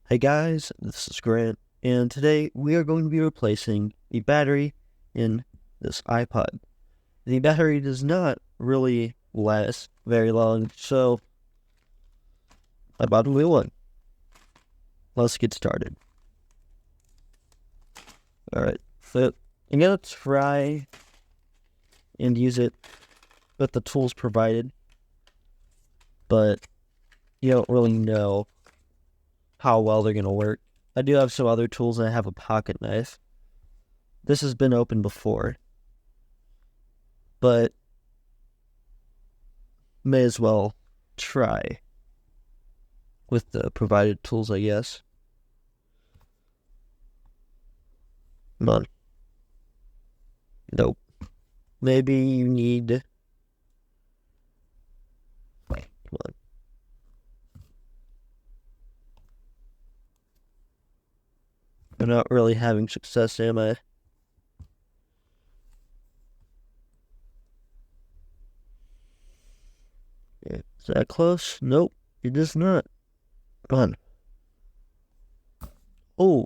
Hey guys, this is Grant, and today we are going to be replacing the battery in this iPod. The battery does not really last very long, so I bought a new one. Let's get started. Alright, so I'm going to try and use it with the tools provided, but you don't really know how well they're going to work. I do have some other tools, and I have a pocket knife. This has been opened before, but may as well try with the provided tools, I guess. Come on. Nope. Maybe you need... Come on. I'm not really having success, am I? Is that close? Nope, it is not. Come on. Oh,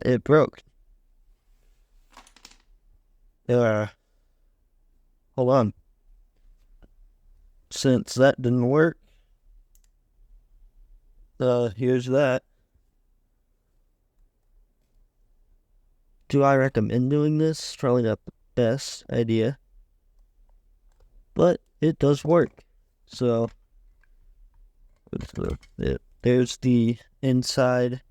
it broke. Hold on. Since that didn't work, here's that. Do I recommend doing this? Probably not the best idea, but it does work. So, there's the inside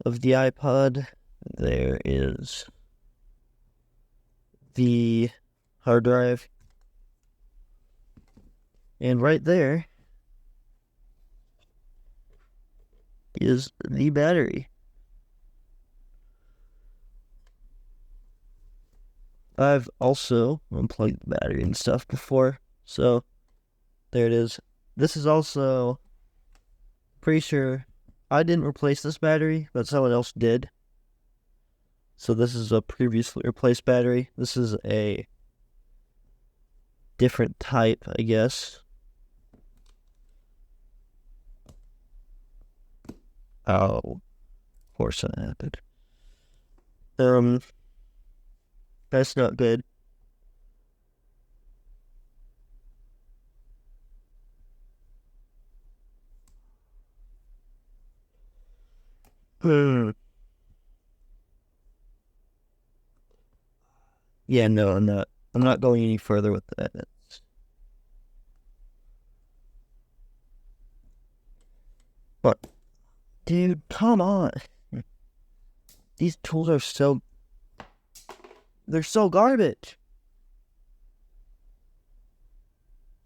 of the iPod. There is the hard drive. And right there is the battery. I've also unplugged the battery and stuff before, so there it is. This is also, pretty sure I didn't replace this battery, but someone else did. So this is a previously replaced battery. This is a different type, I guess. Oh, of course that happened. That's not good. Yeah, no, I'm not. I'm not going any further with that. But, dude, come on. These tools are they're so garbage.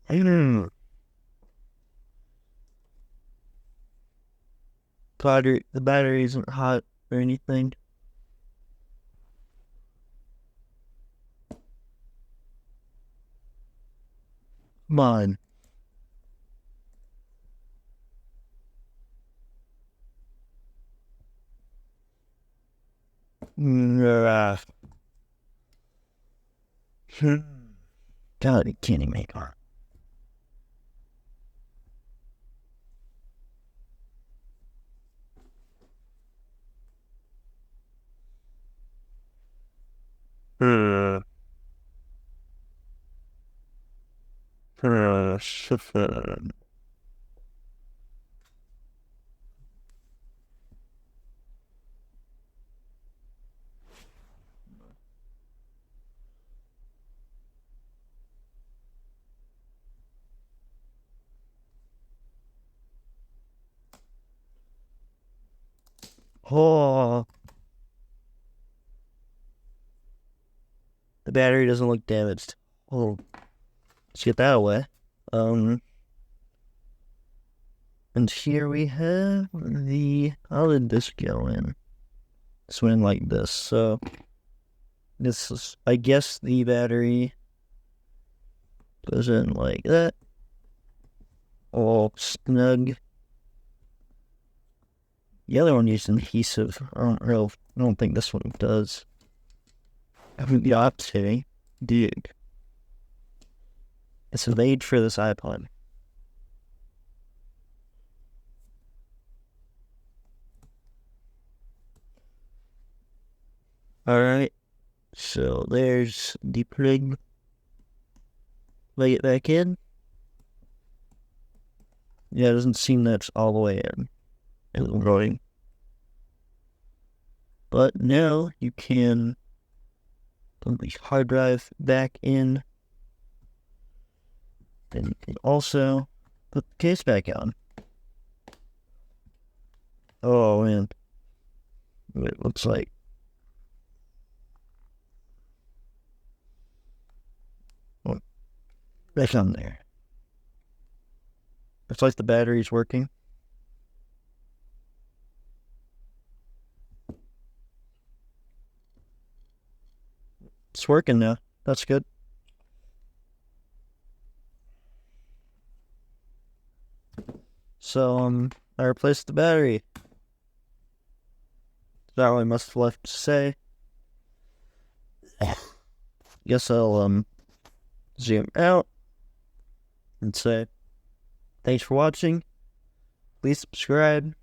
The battery isn't hot or anything. Come on. God, it can't even make it. Oh, the battery doesn't look damaged. Oh, let's get that away. And here we have how did this go in? This went in like this. So this is, I guess, the battery goes in like that. All snug. The other one used adhesive. I don't think this one does. I mean, the opposite, dude. It's made for this iPod. Alright, so there's the prig. Plug it back in. Yeah, it doesn't seem that's all the way in. It's going. But now you can put the hard drive back in. Then you can also put the case back on. Oh man. It looks like back on there. Looks like the battery's working. It's working now. That's good. So, I replaced the battery. That's all I must have left to say. Guess I'll, zoom out and say thanks for watching. Please subscribe.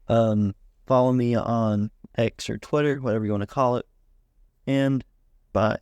Follow me on X or Twitter, whatever you want to call it. And bye.